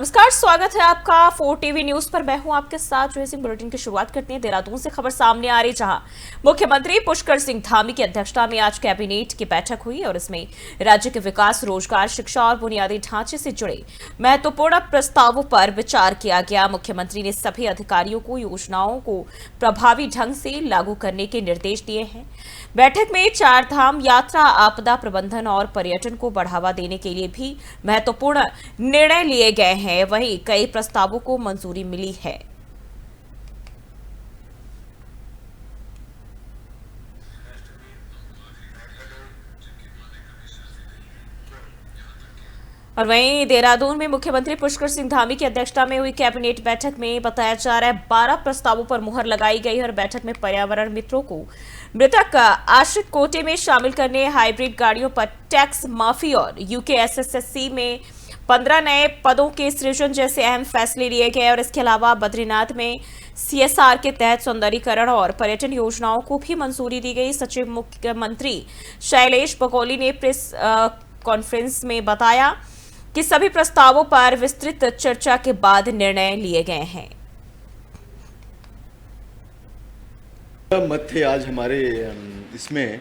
नमस्कार, स्वागत है आपका 4 टीवी न्यूज पर। मैं हूं आपके साथ। जो है बुलेटिन की शुरुआत करते हैं। देहरादून से खबर सामने आ रही, जहां मुख्यमंत्री पुष्कर सिंह धामी की अध्यक्षता में आज कैबिनेट की बैठक हुई और इसमें राज्य के विकास, रोजगार, शिक्षा और बुनियादी ढांचे से जुड़े महत्वपूर्ण प्रस्तावों पर विचार किया गया। मुख्यमंत्री ने सभी अधिकारियों को योजनाओं को प्रभावी ढंग से लागू करने के निर्देश दिए हैं। बैठक में चार धाम यात्रा, आपदा प्रबंधन और पर्यटन को बढ़ावा देने के लिए भी महत्वपूर्ण निर्णय लिए गए हैं। वहीं कई प्रस्तावों को मंजूरी मिली है। और वहीं देहरादून में मुख्यमंत्री पुष्कर सिंह धामी की अध्यक्षता में हुई कैबिनेट बैठक में बताया जा रहा है 12 प्रस्तावों पर मुहर लगाई गई और बैठक में पर्यावरण मित्रों को मृतक आश्रित कोटे में शामिल करने, हाइब्रिड गाड़ियों पर टैक्स माफी और यूकेएसएससी में 15 नए पदों के सृजन जैसे अहम फैसले लिए गए। और इसके अलावा बद्रीनाथ में सीएसआर के तहत सौंदर्यीकरण और पर्यटन योजनाओं को भी मंजूरी दी गई। सचिव मुख्यमंत्री शैलेश बगोली ने प्रेस कॉन्फ्रेंस में बताया कि सभी प्रस्तावों पर विस्तृत चर्चा के बाद निर्णय लिए गए हैं। मत थे आज हमारे इसमें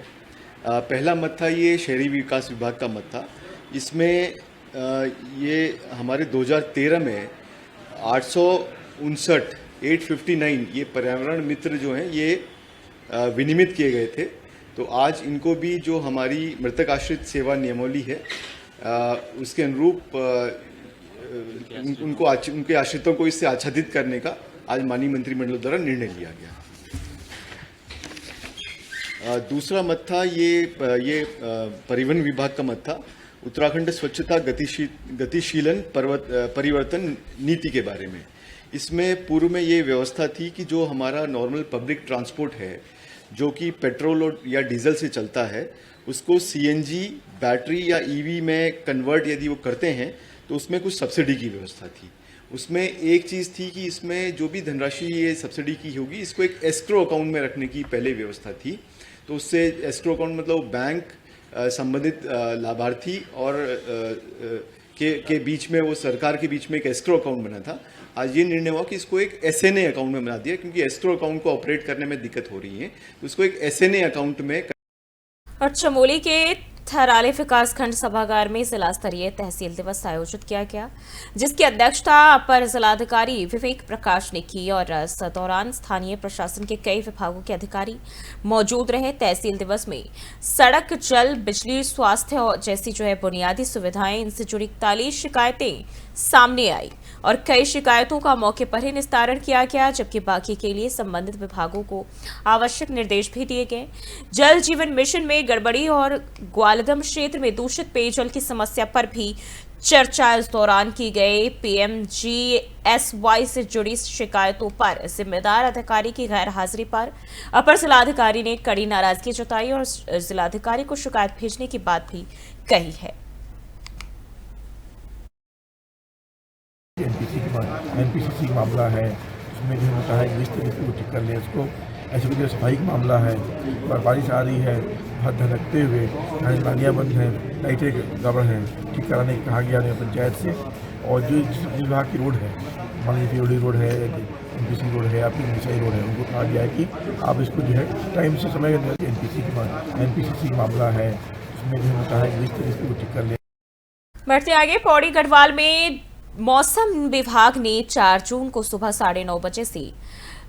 पहला मत था, ये शहरी विकास विभाग का मत था। इसमें ये हमारे 2013 में 859 ये पर्यावरण मित्र जो हैं ये विनियमित किए गए थे। तो आज इनको भी जो हमारी मृतक आश्रित सेवा नियमावली है उसके अनुरूप उनके आश्रितों को इससे आच्छादित करने का आज माननीय मंत्रिमंडल द्वारा निर्णय लिया गया। दूसरा मत था ये परिवहन विभाग का मत था, उत्तराखंड स्वच्छता गतिशीलन परिवर्तन नीति के बारे में। इसमें पूर्व में ये व्यवस्था थी कि जो हमारा नॉर्मल पब्लिक ट्रांसपोर्ट है जो कि पेट्रोल या डीजल से चलता है, उसको सीएनजी, बैटरी या ईवी में कन्वर्ट यदि वो करते हैं तो उसमें कुछ सब्सिडी की व्यवस्था थी। उसमें एक चीज़ थी कि इसमें जो भी धनराशि ये सब्सिडी की होगी इसको एक एस्क्रो अकाउंट में रखने की पहले व्यवस्था थी। तो उससे एस्क्रो अकाउंट मतलब बैंक संबंधित लाभार्थी और के बीच में, वो सरकार के बीच में एक एस्क्रो अकाउंट बना था। आज ये निर्णय हुआ कि इसको एक एसएनए अकाउंट में बना दिया, क्योंकि एस्क्रो अकाउंट को ऑपरेट करने में दिक्कत हो रही है, तो उसको एक एसएनए अकाउंट में। और चमोली के थराली विकासखंड सभागार में जिला स्तरीय तहसील दिवस आयोजित किया गया, जिसकी अध्यक्षता अपर जिलाधिकारी विवेक प्रकाश ने की और इस दौरान स्थानीय प्रशासन के कई विभागों के अधिकारी मौजूद रहे। तहसील दिवस में सड़क, जल, बिजली, स्वास्थ्य और जैसी बुनियादी सुविधाएं, इनसे जुड़ी 41 शिकायतें सामने आई और कई शिकायतों का मौके पर ही निस्तारण किया गया, जबकि बाकी के लिए संबंधित विभागों को आवश्यक निर्देश भी दिए गए। जल जीवन मिशन में गड़बड़ी और ग्वालदम क्षेत्र में दूषित पेयजल की समस्या पर भी चर्चा इस दौरान की गई। पीएमजीएसवाई से जुड़ी शिकायतों पर जिम्मेदार अधिकारी की गैर हाजिरी पर अपर जिलाधिकारी ने कड़ी नाराजगी जताई और जिलाधिकारी को शिकायत भेजने की बात भी कही है। एनपीसीसी का मामला है, उसमें जो होता है जिस तरीके को ठीक कर लें इसको। ऐसे जो सफाई का मामला है, बारिश आ रही है, बहुत ध्यान रखते हुए नालियाँ बंद हैं, लाइटें गड़बड़ हैं, ठीक कराने कहा गया है पंचायत से। और जो विभाग की रोड है, मान लीजिए पीओडी रोड है, एनपीसी रोड है या फिर निशाई रोड है, उनको कहा गया है कि आप इसको जो है टाइम से समय एनपीसीसी का मामला है, उसमें जो होता है जिस तरीके को ठीक कर लें। बढ़ते आगे, पौड़ी गढ़वाल में मौसम विभाग ने 4 जून को सुबह 9:30 बजे से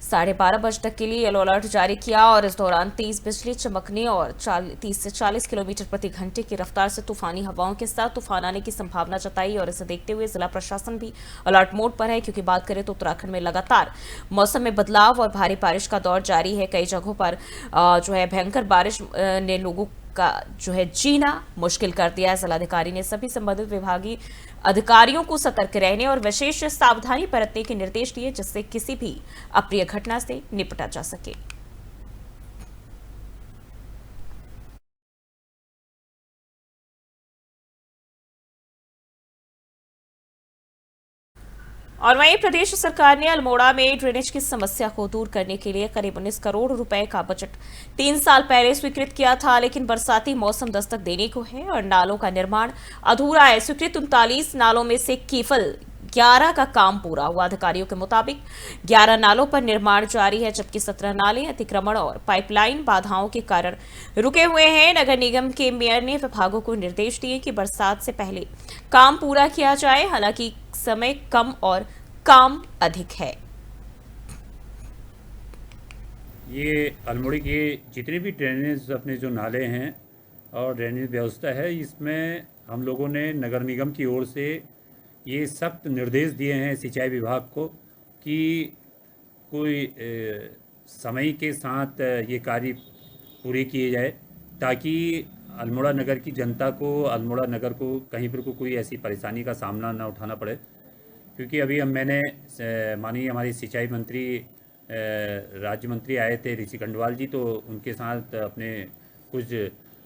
12:30 बजे तक के लिए येलो अलर्ट जारी किया और इस दौरान तेज बिजली चमकने और 30 से 40 किलोमीटर प्रति घंटे की रफ्तार से तूफानी हवाओं के साथ तूफान आने की संभावना जताई। और इसे देखते हुए जिला प्रशासन भी अलर्ट मोड पर है, क्योंकि बात करें तो उत्तराखंड में लगातार मौसम में बदलाव और भारी बारिश का दौर जारी है। कई जगहों पर भयंकर बारिश ने लोगों का जीना मुश्किल कर दिया है। जिलाधिकारी ने सभी संबंधित विभागीय अधिकारियों को सतर्क रहने और विशेष सावधानी बरतने के निर्देश दिए, जिससे किसी भी अप्रिय घटना से निपटा जा सके। और वहीं प्रदेश सरकार ने अल्मोड़ा में ड्रेनेज की समस्या को दूर करने के लिए करीब 19 करोड़ रुपए का बजट 3 साल पहले स्वीकृत किया था, लेकिन बरसाती मौसम दस्तक देने को है और नालों का निर्माण अधूरा है। स्वीकृत 39 नालों में से केवल 11 का काम पूरा हुआ। अधिकारियों के मुताबिक 11 नालों पर निर्माण जारी है, जबकि 17 नाले अतिक्रमण और पाइपलाइन बाधाओं के कारण रुके हुए हैं। नगर निगम के मेयर ने विभागों को निर्देश दिए कि बरसात से पहले काम पूरा किया जाए। हालांकि समय कम और काम अधिक है। ये अल्मोड़ी के जितने भी ड्रेनेज अपने जो नाले हैं और ड्रेनेज व्यवस्था है, इसमें हम लोगों ने नगर निगम की ओर से ये सख्त निर्देश दिए हैं सिंचाई विभाग को कि कोई समय के साथ ये कार्य पूरे किए जाए, ताकि अल्मोड़ा नगर की जनता को, अल्मोड़ा नगर को कहीं पर कोई ऐसी परेशानी का सामना ना उठाना पड़े। क्योंकि अभी मैंने माननीय हमारी सिंचाई मंत्री राज्य मंत्री आए थे ऋषि खंडवाल जी, तो उनके साथ अपने कुछ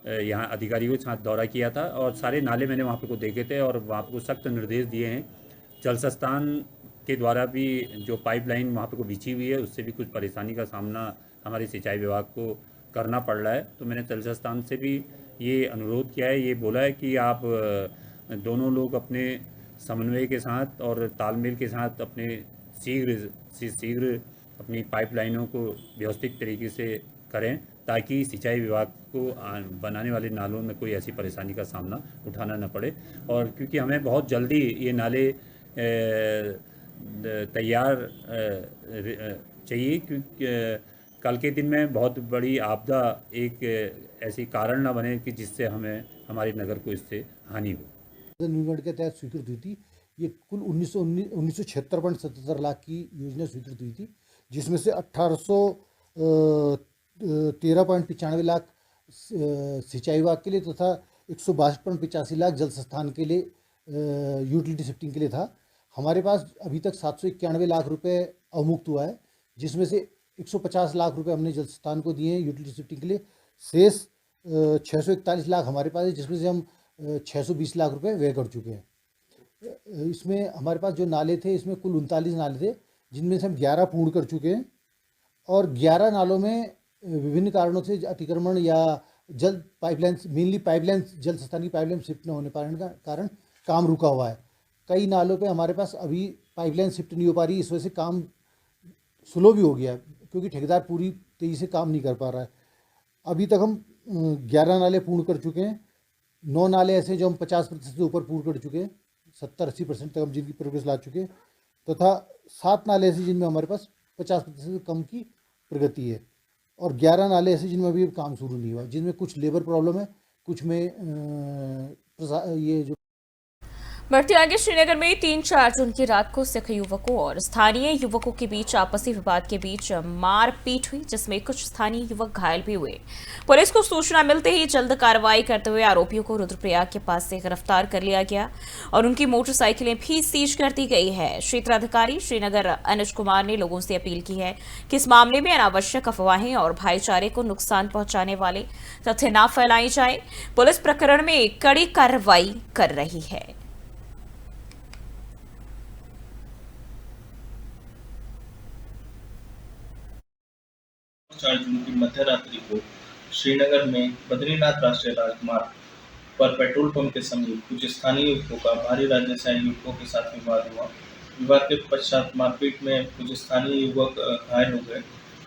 यहाँ अधिकारियों के साथ दौरा किया था और सारे नाले मैंने वहाँ पे को देखे थे और वहाँ पे को सख्त निर्देश दिए हैं। जल संस्थान के द्वारा भी जो पाइपलाइन वहाँ पे को बिछी हुई है, उससे भी कुछ परेशानी का सामना हमारे सिंचाई विभाग को करना पड़ रहा है। तो मैंने जल संस्थान से भी ये अनुरोध किया है, ये बोला है कि आप दोनों लोग अपने समन्वय के साथ और तालमेल के साथ अपने शीघ्र अपनी पाइपलाइनों को व्यवस्थित तरीके से करें, ताकि सिंचाई विभाग को बनाने वाले नालों में कोई ऐसी परेशानी का सामना उठाना न पड़े। और क्योंकि हमें बहुत जल्दी ये नाले तैयार चाहिए, क्योंकि कल के दिन में बहुत बड़ी आपदा एक ऐसी कारण न बने कि जिससे हमें हमारे नगर को इससे हानि हो। न्यूनगढ़ के तहत स्वीकृत हुई थी। ये कुल 1976.77 लाख की योजना स्वीकृत हुई थी, जिसमें से 1813.95 लाख सिंचाई विभाग के लिए तथा 162.85 लाख जल संस्थान के लिए यूटिलिटी शिफ्टिंग के लिए था। हमारे पास अभी तक 791 लाख रुपए अवमुक्त हुआ है, जिसमें से 150 लाख रुपए हमने जल संस्थान को दिए हैं यूटिलिटी शिफ्टिंग के लिए। शेष 641 लाख हमारे पास है, जिसमें से हम 620 लाख रुपए व्यय कर चुके हैं। इसमें हमारे पास जो नाले थे, इसमें कुल 39 नाले थे, जिनमें से हम 11 पूर्ण कर चुके हैं और 11 नालों में विभिन्न कारणों से अतिक्रमण या जल पाइपलाइन, मेनली पाइपलाइन, जल संस्थान की पाइपलाइन शिफ्ट न होने पाने का कारण काम रुका हुआ है। कई नालों पे हमारे पास अभी पाइपलाइन शिफ्ट नहीं हो पा रही, इस वजह से काम स्लो भी हो गया, क्योंकि ठेकेदार पूरी तेज़ी से काम नहीं कर पा रहा है। अभी तक हम 11 नाले पूर्ण कर चुके हैं। 9 नाले ऐसे जो हम 50% से ऊपर पूर्ण कर चुके हैं, 70-80% तक हम जिनकी प्रोग्रेस ला चुके हैं, तथा 7 नाले ऐसे जिनमें हमारे पास 50% से कम की प्रगति है और 11 नाले ऐसे जिनमें अभी काम शुरू नहीं हुआ, जिनमें कुछ लेबर प्रॉब्लम है, कुछ में ये जो बढ़ते आगे, श्रीनगर में 3-4 जून की रात को सिख युवकों और स्थानीय युवकों के बीच आपसी विवाद के बीच मारपीट हुई, जिसमें कुछ स्थानीय युवक घायल भी हुए। पुलिस को सूचना मिलते ही जल्द कार्रवाई करते हुए आरोपियों को रुद्रप्रयाग के पास से गिरफ्तार कर लिया गया और उनकी मोटरसाइकिलें भी सीज कर दी गई है। क्षेत्राधिकारी श्रीनगर अनुज कुमार ने लोगों से अपील की है कि इस मामले में अनावश्यक अफवाहें और भाईचारे को नुकसान पहुंचाने वाले तथ्य न फैलाई जाए। पुलिस प्रकरण में कड़ी कार्रवाई कर रही है। 4 जून की मध्य रात्रि को श्रीनगर में बद्रीनाथ राष्ट्रीय राजमार्ग पर पेट्रोल पंप के समीप कुछ स्थानीय युवकों का भारी राजनेशाही युवकों के साथ विवाद हुआ। विवाद के पश्चात मारपीट में कुछ स्थानीय युवक घायल हो गए।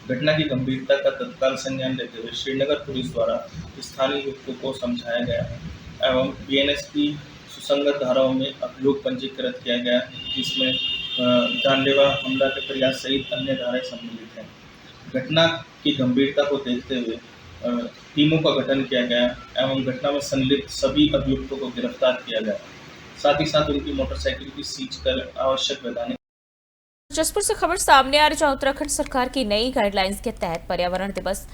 घटना की गंभीरता का तत्काल संज्ञान लेते हुए श्रीनगर पुलिस द्वारा स्थानीय युवकों को समझाया गया एवं बीएनएसपी सुसंगत धाराओं में अभियोग पंजीकृत किया गया, जिसमें जानलेवा हमला के प्रयास सहित अन्य धाराएं सम्मिलित हैं। घटना की गंभीरता को देखते हुए टीमों का गठन किया गया एवं घटना में संलिप्त सभी अभियुक्तों को गिरफ्तार किया गया। साथ ही साथ उनकी मोटरसाइकिल की सीज कर आवश्यक वैधानिक। जसपुर से खबर सामने आ रही, जहां उत्तराखंड सरकार की नई गाइडलाइंस के तहत पर्यावरण दिवस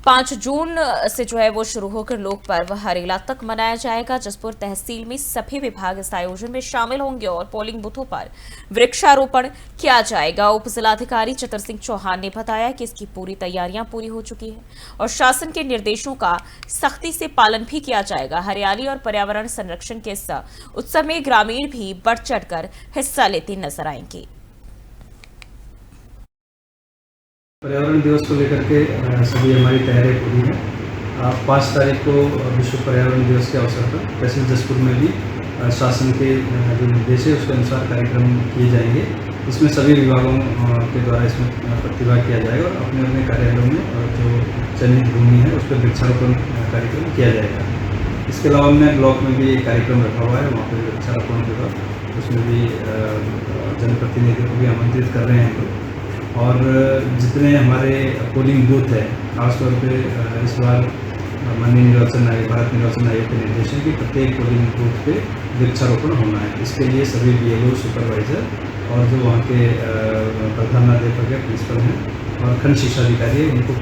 5 जून से वो शुरू होकर लोक पर्व हरेला तक मनाया जाएगा। जसपुर तहसील में सभी विभाग इस आयोजन में शामिल होंगे और पोलिंग बूथों पर वृक्षारोपण किया जाएगा। उप जिलाधिकारी चित्र सिंह चौहान ने बताया कि इसकी पूरी तैयारियां पूरी हो चुकी है और शासन के निर्देशों का सख्ती से पालन भी किया जाएगा। हरियाली और पर्यावरण संरक्षण के इस उत्सव में ग्रामीण भी बढ़ चढ़कर हिस्सा लेते नजर आएंगे। पर्यावरण दिवस को लेकर के सभी हमारी तैयारी पूरी है। 5 तारीख को विश्व पर्यावरण दिवस के अवसर पर तहसील जसपुर में भी शासन के जो निर्देश है उसके अनुसार कार्यक्रम किए जाएंगे। इसमें सभी विभागों के द्वारा इसमें प्रतिभाग किया जाएगा और अपने अपने कार्यालयों में जो चयनित भूमि है उस पर वृक्षारोपण कार्यक्रम किया जाएगा। इसके अलावा हमने ब्लॉक में भी एक कार्यक्रम रखा हुआ है, वहाँ पर वृक्षारोपण होगा, उसमें भी जनप्रतिनिधियों को भी आमंत्रित कर रहे हैं हम लोग। और जितने हमारे पोलिंग बूथ है, खासतौर पर इस बार माननीय निर्वाचन आयोग, भारत निर्वाचन आयोग के निर्देश है कि प्रत्येक पोलिंग बूथ पे वृक्षारोपण होना है। इसके लिए सभी BLO, सुपरवाइजर और जो वहाँ के प्रधानाध्यापक है, प्रिंसिपल हैं और खंड शिक्षा अधिकारी है, उनको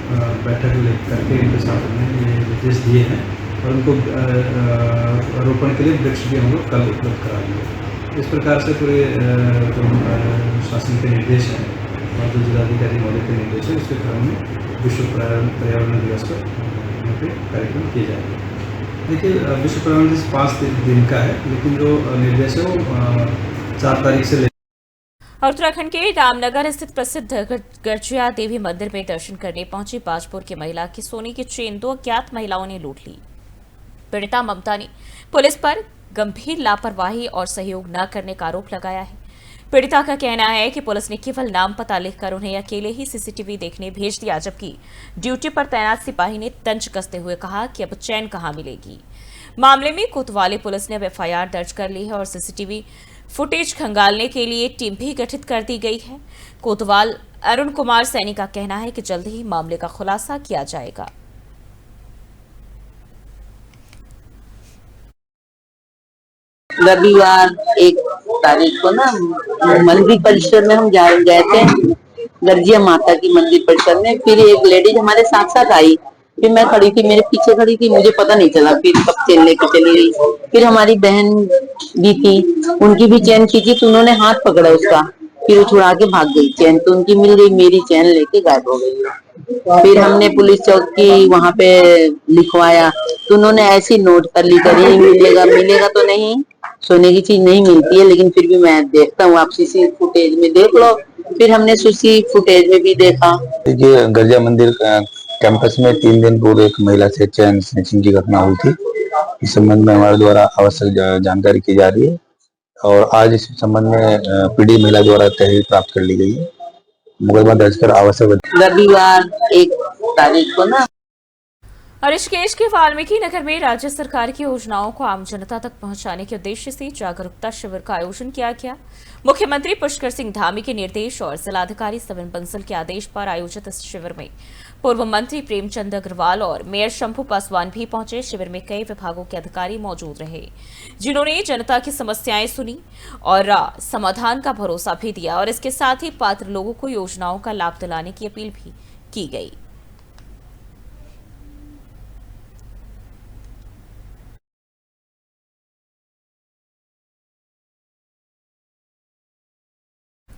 बैठक करके उनके साथ में ये निर्देश दिए हैं और उनको रोपण के लिए वृक्ष भी हम लोग कल उपलब्ध कराएंगे। इस प्रकार से पूरे जो शासन के निर्देश हैं और जो जिलाधिकारी महोदय के निर्देश है उसके क्रम में विश्व पर्यावरण दिवस पर यहाँ पे कार्यक्रम किए जाएंगे। देखिए, विश्व पर्यावरण दिवस 5 दिन का है, लेकिन जो निर्देश है वो 4 तारीख से और उत्तराखंड के रामनगर स्थित प्रसिद्ध गर्जिया देवी मंदिर में दर्शन करने पहुंची बाजपुर की महिला की सोने की चेन 2 अज्ञात महिलाओं ने लूट ली। पीड़िता ममता ने पुलिस पर गंभीर लापरवाही और सहयोग न करने का आरोप लगाया है। पीड़िता का कहना है कि पुलिस ने केवल नाम पता लिखकर उन्हें अकेले ही CCTV देखने भेज दिया, जबकि ड्यूटी पर तैनात सिपाही ने तंज कसते हुए कहा कि अब चैन कहां मिलेगी। मामले में कोतवाली पुलिस ने FIR दर्ज कर ली है और CCTV फुटेज खंगालने के लिए टीम भी गठित कर दी गई है। कोतवाल अरुण कुमार सैनी का कहना है कि जल्द ही मामले का खुलासा किया जाएगा। रविवार 1 तारीख को ना मंदिर परिसर में हम गए थे, गर्जिया माता की मंदिर परिसर में। फिर एक लेडीज हमारे साथ साथ आई, फिर मैं खड़ी थी, मेरे पीछे खड़ी थी, मुझे पता नहीं चला फिर कब चेन लेके चली गई। फिर हमारी बहन भी थी, उनकी भी चेन खींची तो उन्होंने हाथ पकड़ा उसका, फिर वो छुड़ा के भाग गई। चेन तो उनकी मिल गई, मेरी चेन लेके गायब हो गई। फिर हमने पुलिस चौकी वहां पे लिखवाया तो उन्होंने ऐसी नोट कर ली, करी मिलेगा तो नहीं, सोने की चीज नहीं मिलती है, लेकिन फिर भी मैं देखता हूँ, आप CC फुटेज में देख लो। फिर हमने CC फुटेज में भी देखा। देखिए, गर्जिया मंदिर कैंपस में 3 दिन पूर्व एक महिला से चैन स्नैचिंग की घटना हुई थी। इस संबंध में हमारे द्वारा आवश्यक जानकारी की जा रही है और आज इस संबंध में पीड़ित महिला द्वारा तहरीर प्राप्त कर ली गई है। मुकदमा दर्ज कर आवश्यक रविवार 1 तारीख को ना ऋषिकेश के वाल्मीकि नगर में राज्य सरकार की योजनाओं को आम जनता तक पहुंचाने के उद्देश्य से जागरूकता शिविर का आयोजन किया गया। मुख्यमंत्री पुष्कर सिंह धामी के निर्देश और जिलाधिकारी सविन बंसल के आदेश पर आयोजित इस शिविर में पूर्व मंत्री प्रेमचंद अग्रवाल और मेयर शंभू पासवान भी पहुंचे। शिविर में कई विभागों के अधिकारी मौजूद रहे, जिन्होंने जनता की समस्याएं सुनी और समाधान का भरोसा भी दिया और इसके साथ ही पात्र लोगों को योजनाओं का लाभ दिलाने की अपील भी की गई।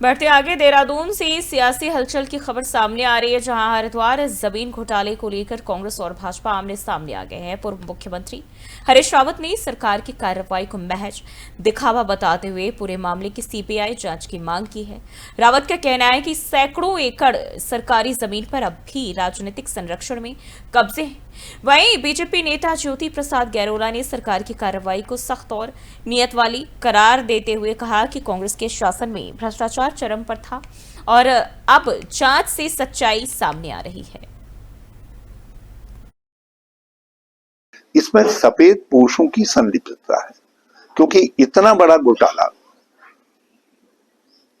बढ़ते आगे, देहरादून से सियासी हलचल की खबर सामने आ रही है, जहां हरिद्वार जमीन घोटाले को लेकर कांग्रेस और भाजपा आमने सामने आ गए हैं। पूर्व मुख्यमंत्री हरीश रावत ने सरकार की कार्रवाई को महज दिखावा बताते हुए पूरे मामले की CBI जांच की मांग की है। रावत का कहना है कि सैकड़ों एकड़ सरकारी जमीन पर अब भी राजनीतिक संरक्षण में कब्जे हैं। वहीं बीजेपी नेता ज्योति प्रसाद गैरोला ने सरकार की कार्रवाई को सख्त और नियत वाली करार देते हुए कहा कि कांग्रेस के शासन में भ्रष्टाचार चरम पर था और अब जांच से सच्चाई सामने आ रही है। इसमें सफेद पोशों की संलिप्तता है, क्योंकि इतना बड़ा घोटाला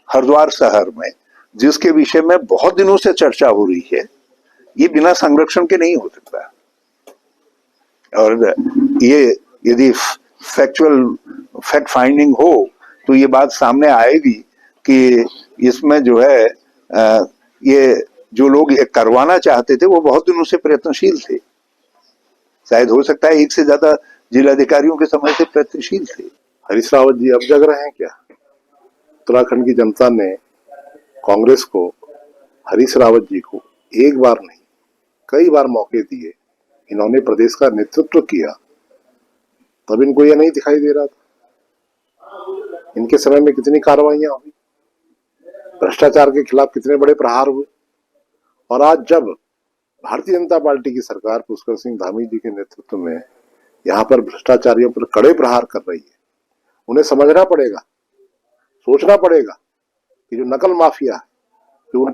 हरिद्वार शहर में, जिसके विषय में बहुत दिनों से चर्चा हो रही है, ये बिना संरक्षण के नहीं हो सकता। और ये यदि फैक्ट फाइंडिंग हो तो ये बात सामने आएगी कि इसमें जो है ये जो लोग ये करवाना चाहते थे वो बहुत दिनों से प्रयत्नशील थे। शायद हो सकता है 1 से ज्यादा जिलाधिकारियों के समय से प्रयत्नशील थे। हरीश रावत जी अब जग रहे हैं क्या? उत्तराखंड की जनता ने कांग्रेस को, हरीश रावत जी को एक बार नहीं कई बार मौके दिए, इन्होंने प्रदेश का नेतृत्व किया, तब इनको यह नहीं दिखाई दे रहा था। इनके समय में कितनी कार्रवाइयां हुई, भ्रष्टाचार के खिलाफ कितने बड़े प्रहार हुए, और आज जब भारतीय जनता पार्टी की सरकार पुष्कर सिंह धामी जी के नेतृत्व में यहाँ पर भ्रष्टाचारियों पर कड़े प्रहार कर रही है, उन्हें समझना पड़ेगा, सोचना पड़ेगा कि जो नकल माफिया है, जो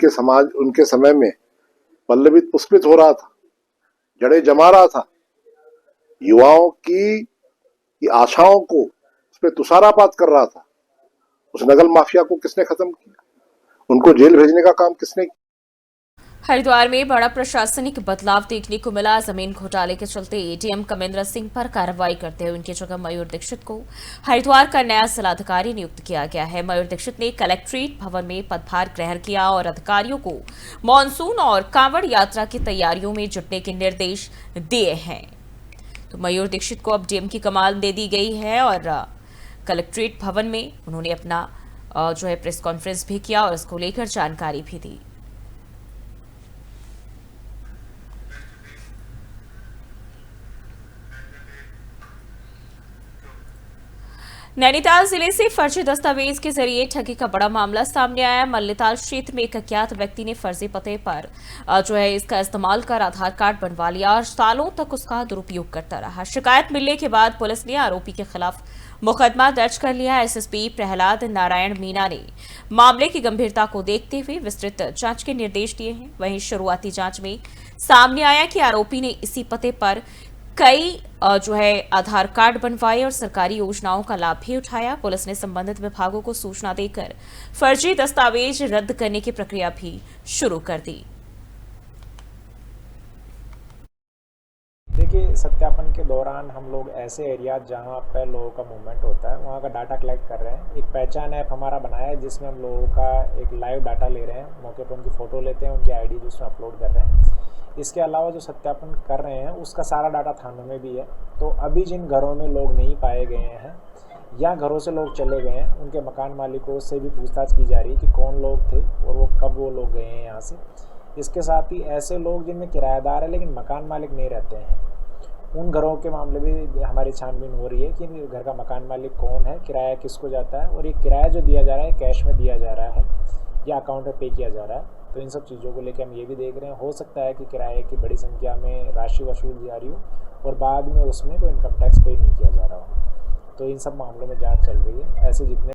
उनके समय में पल्लवित पुष्पित हो रहा था, जड़ें जमा रहा था, युवाओं की आशाओं को उस पर तुषारापात कर रहा था, उस नकल माफिया को किसने खत्म किया? उनको जेल भेजने का काम किसने किया? हरिद्वार में बड़ा प्रशासनिक बदलाव देखने को मिला। जमीन घोटाले के चलते डीएम कमेंद्र सिंह पर कार्रवाई करते हुए उनकी जगह मयूर दीक्षित को हरिद्वार का नया जिलाधिकारी नियुक्त किया गया है। मयूर दीक्षित ने कलेक्ट्रेट भवन में पदभार ग्रहण किया और अधिकारियों को मानसून और कांवड़ यात्रा की तैयारियों में जुटने के निर्देश दिए हैं। तो मयूर दीक्षित को अब डीएम की कमान दे दी गई है और कलेक्ट्रेट भवन में उन्होंने अपना प्रेस कॉन्फ्रेंस भी किया और इसको लेकर जानकारी भी दी। नैनीताल जिले से फर्जी दस्तावेज के जरिए ठगी का बड़ा मामला सामने आया। मल्लिताल क्षेत्र में एक अज्ञात व्यक्ति ने फर्जी पते पर इसका इस्तेमाल कर आधार कार्ड बनवा लिया और सालों तक उसका दुरुपयोग करता रहा। शिकायत मिलने के बाद पुलिस ने आरोपी के खिलाफ मुकदमा दर्ज कर लिया। एसएसपी प्रहलाद नारायण मीना ने मामले की गंभीरता को देखते हुए विस्तृत जांच के निर्देश दिए हैं। वहीं शुरुआती जांच में सामने आया कि आरोपी ने इसी पते पर कई आधार कार्ड बनवाए और सरकारी योजनाओं का लाभ भी उठाया। पुलिस ने संबंधित विभागों को सूचना देकर फर्जी दस्तावेज रद्द करने की प्रक्रिया भी शुरू कर दी। देखिए, सत्यापन के दौरान हम लोग ऐसे एरिया जहां पर लोगों का मूवमेंट होता है वहां का डाटा कलेक्ट कर रहे हैं। एक पहचान ऐप हमारा बनाया है जिसमें हम लोगों का एक लाइव डाटा ले रहे हैं, मौके पर उनकी फ़ोटो लेते हैं, उनकी आईडी जिसमें अपलोड कर रहे हैं। इसके अलावा जो सत्यापन कर रहे हैं उसका सारा डाटा थानों में भी है। तो अभी जिन घरों में लोग नहीं पाए गए हैं या घरों से लोग चले गए हैं, उनके मकान मालिकों से भी पूछताछ की जा रही है कि कौन लोग थे और वो कब वो लोग गए हैं यहाँ से। इसके साथ ही ऐसे लोग जिनमें किराएदार है लेकिन मकान मालिक नहीं रहते हैं, उन घरों के मामले भी हमारी छानबीन हो रही है कि घर का मकान मालिक कौन है, किराया किसको जाता है और ये किराया जो दिया जा रहा है कैश में दिया जा रहा है या अकाउंट में पे किया जा रहा है। तो इन सब चीज़ों को लेकर हम ये भी देख रहे हैं, हो सकता है कि किराए की बड़ी संख्या में राशि वसूल जा रही हो और बाद में उसमें कोई इनकम टैक्स पे नहीं किया जा रहा हो। तो इन सब मामलों में जांच चल रही है। ऐसे जितने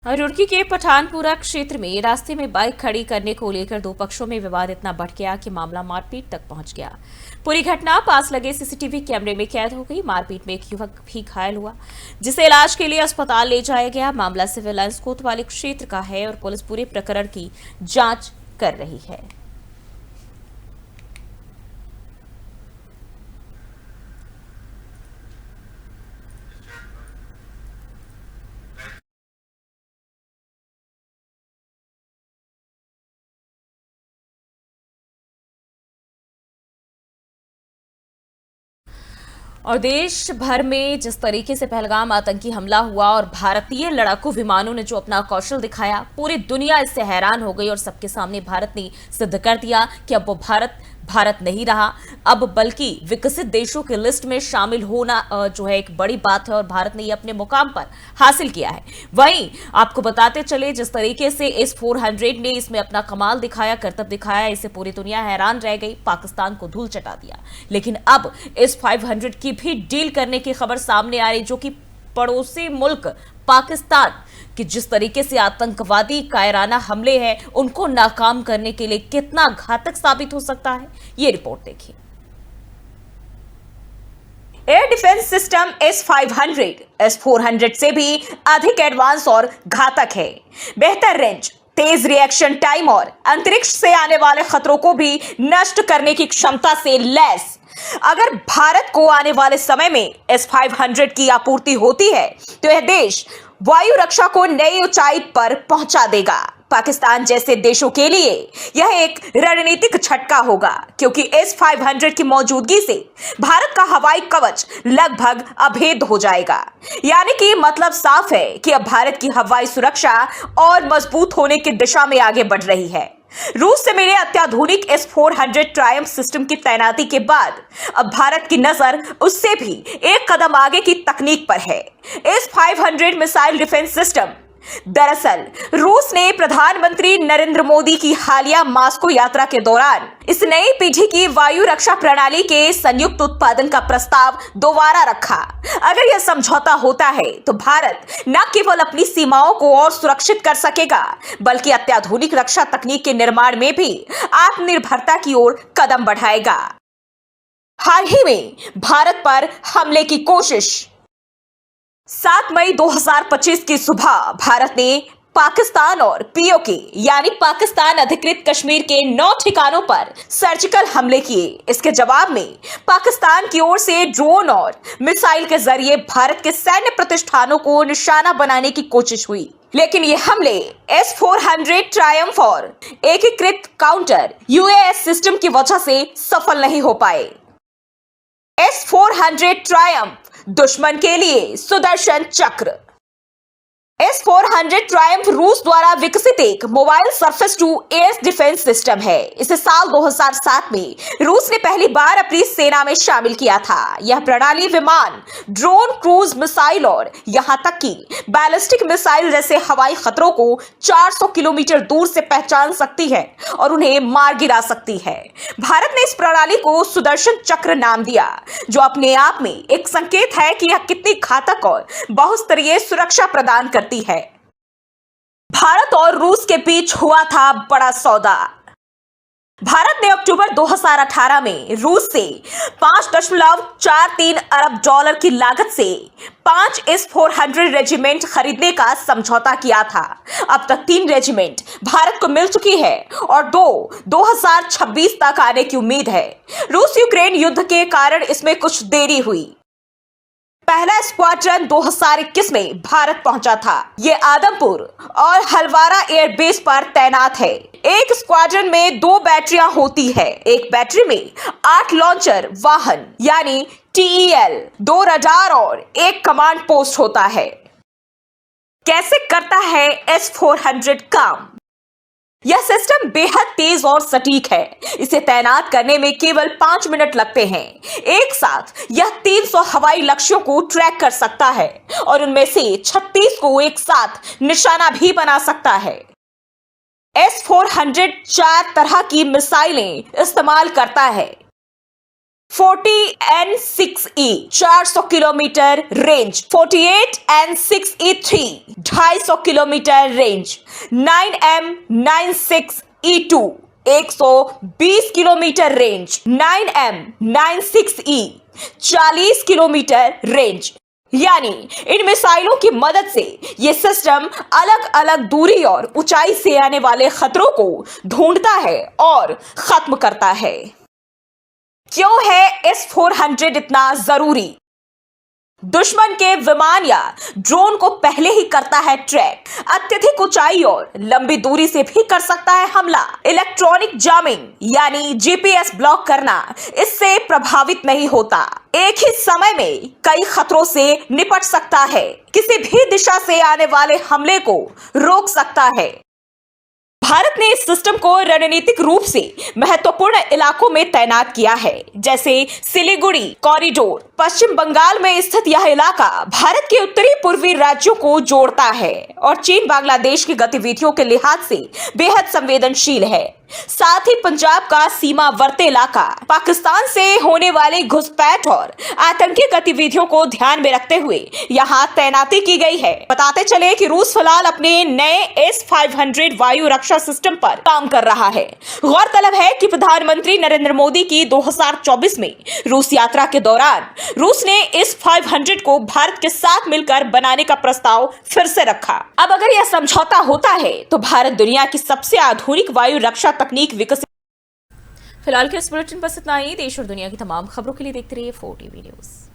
रुड़की के पठानपुरा क्षेत्र में रास्ते में बाइक खड़ी करने को लेकर दो पक्षों में विवाद इतना बढ़ गया कि मामला मारपीट तक पहुंच गया। पूरी घटना पास लगे सीसीटीवी कैमरे में कैद हो गई। मारपीट में एक युवक भी घायल हुआ जिसे इलाज के लिए अस्पताल ले जाया गया। मामला सिविल लाइंस कोतवाली क्षेत्र का है और पुलिस पूरे प्रकरण की जांच कर रही है। और देश भर में जिस तरीके से पहलगाम आतंकी हमला हुआ और भारतीय लड़ाकू विमानों ने जो अपना कौशल दिखाया, पूरी दुनिया इससे हैरान हो गई और सबके सामने भारत ने सिद्ध कर दिया कि अब वो भारत नहीं रहा, अब बल्कि विकसित देशों की लिस्ट में शामिल होना एक बड़ी बात है और भारत ने ये अपने मुकाम पर हासिल किया है। वहीं आपको बताते चले जिस तरीके से S-400 ने इसमें अपना कमाल दिखाया, करतब दिखाया, इसे पूरी दुनिया हैरान रह गई, पाकिस्तान को धूल चटा दिया। लेकिन अब S-500 की भी डील करने की खबर सामने आ रही, जो कि पड़ोसी मुल्क पाकिस्तान कि जिस तरीके से आतंकवादी कायराना हमले हैं उनको नाकाम करने के लिए कितना घातक साबित हो सकता है, ये रिपोर्ट देखिए। Air defence system S-500 S-400 से भी अधिक एडवांस और घातक है। बेहतर रेंज, तेज रिएक्शन टाइम और अंतरिक्ष से आने वाले खतरों को भी नष्ट करने की क्षमता से लैस। अगर भारत को आने वाले समय में S-500 की आपूर्ति होती है तो यह देश वायु रक्षा को नई ऊंचाई पर पहुंचा देगा। पाकिस्तान जैसे देशों के लिए यह एक रणनीतिक झटका होगा क्योंकि S-500 की मौजूदगी से भारत का हवाई कवच लगभग अभेद्य हो जाएगा। यानी कि मतलब साफ है कि अब भारत की हवाई सुरक्षा और मजबूत होने की दिशा में आगे बढ़ रही है। रूस से मिले अत्याधुनिक S-400 ट्रायम्फ सिस्टम की तैनाती के बाद अब भारत की नजर उससे भी एक कदम आगे की तकनीक पर है। S-500 मिसाइल डिफेंस सिस्टम दरअसल रूस ने प्रधानमंत्री नरेंद्र मोदी की हालिया मास्को यात्रा के दौरान इस नई पीढ़ी की वायु रक्षा प्रणाली के संयुक्त उत्पादन का प्रस्ताव दोबारा रखा। अगर यह समझौता होता है तो भारत न केवल अपनी सीमाओं को और सुरक्षित कर सकेगा बल्कि अत्याधुनिक रक्षा तकनीक के निर्माण में भी आत्मनिर्भरता की ओर कदम बढ़ाएगा। हाल ही में भारत पर हमले की कोशिश। 7 मई 2025 की सुबह भारत ने पाकिस्तान और पीओके यानी पाकिस्तान अधिकृत कश्मीर के 9 ठिकानों पर सर्जिकल हमले किए। इसके जवाब में पाकिस्तान की ओर से ड्रोन और मिसाइल के जरिए भारत के सैन्य प्रतिष्ठानों को निशाना बनाने की कोशिश हुई, लेकिन ये हमले S-400 ट्रायम्फ और एकीकृत काउंटर UAS सिस्टम की वजह से सफल नहीं हो पाए। S-400 ट्रायम्फ दुश्मन के लिए सुदर्शन चक्र। S-400 ट्रायम्फ रूस द्वारा विकसित एक mobile surface to air defence system है। इसे साल 2007 में रूस ने पहली बार अपनी सेना में शामिल किया था। यह प्रणाली विमान, ड्रोन, क्रूज मिसाइल और यहां तक कि बैलिस्टिक मिसाइल जैसे हवाई खतरों को 400 किलोमीटर दूर से पहचान सकती है और उन्हें मार गिरा सकती है। भारत ने इस प्रणाली को सुदर्शन चक्र नाम दिया, जो अपने आप में एक संकेत है कि यह कितनी घातक और बहुस्तरीय सुरक्षा प्रदान करती है। भारत और रूस के बीच हुआ था बड़ा सौदा। भारत ने अक्टूबर 2018 में रूस से 5.43 अरब डॉलर की लागत से 5 S-400 रेजिमेंट खरीदने का समझौता किया था। अब तक 3 रेजिमेंट भारत को मिल चुकी है और 2026 तक आने की उम्मीद है। रूस यूक्रेन युद्ध के कारण इसमें कुछ देरी हुई। पहला स्क्वाड्रन 2021 में भारत पहुंचा था। ये आदमपुर और हलवारा एयरबेस पर तैनात है। एक स्क्वाड्रन में 2 बैटरियां होती है। एक बैटरी में 8 लॉन्चर वाहन यानी TEL, 2 रडार और 1 कमांड पोस्ट होता है। कैसे करता है S-400 काम? यह सिस्टम बेहद तेज और सटीक है। इसे तैनात करने में केवल 5 मिनट लगते हैं। एक साथ यह 300 हवाई लक्ष्यों को ट्रैक कर सकता है और उनमें से 36 को एक साथ निशाना भी बना सकता है। S-400 4 तरह की मिसाइलें इस्तेमाल करता है। 40N6E 400 kilometre range, 48N6E3 250 kilometre range, 9M96E2 120 kilometre range, 9M96E 40 kilometre range. यानी इन मिसाइलों की मदद से ये सिस्टम अलग अलग दूरी और ऊंचाई से आने वाले खतरों को ढूंढता है और खत्म करता है। क्यों है S-400 इतना जरूरी? दुश्मन के विमान या ड्रोन को पहले ही करता है ट्रैक, अत्यधिक ऊंचाई और लंबी दूरी से भी कर सकता है हमला। इलेक्ट्रॉनिक जामिंग यानी GPS ब्लॉक करना इससे प्रभावित नहीं होता। एक ही समय में कई खतरों से निपट सकता है। किसी भी दिशा से आने वाले हमले को रोक सकता है। भारत ने इस सिस्टम को रणनीतिक रूप से महत्वपूर्ण इलाकों में तैनात किया है, जैसे सिलीगुड़ी कॉरिडोर। पश्चिम बंगाल में स्थित यह इलाका भारत के उत्तरी पूर्वी राज्यों को जोड़ता है और चीन बांग्लादेश की गतिविधियों के लिहाज से बेहद संवेदनशील है। साथ ही पंजाब का सीमावर्ती इलाका पाकिस्तान से होने वाली घुसपैठ और आतंकी गतिविधियों को ध्यान में रखते हुए यहाँ तैनाती की गई है। बताते चले कि रूस फिलहाल अपने नए S-500 वायु रक्षा सिस्टम पर काम कर रहा है। गौरतलब है कि प्रधानमंत्री नरेंद्र मोदी की 2024 में रूस यात्रा के दौरान रूस ने S-500 को भारत के साथ मिलकर बनाने का प्रस्ताव फिर से रखा। अब अगर यह समझौता होता है तो भारत दुनिया की सबसे आधुनिक वायु रक्षा तकनीक विकसित। फिलहाल के इस बुलेटिन पर इतना ही। देश और दुनिया की तमाम खबरों के लिए देखते रहिए 4TV न्यूज़।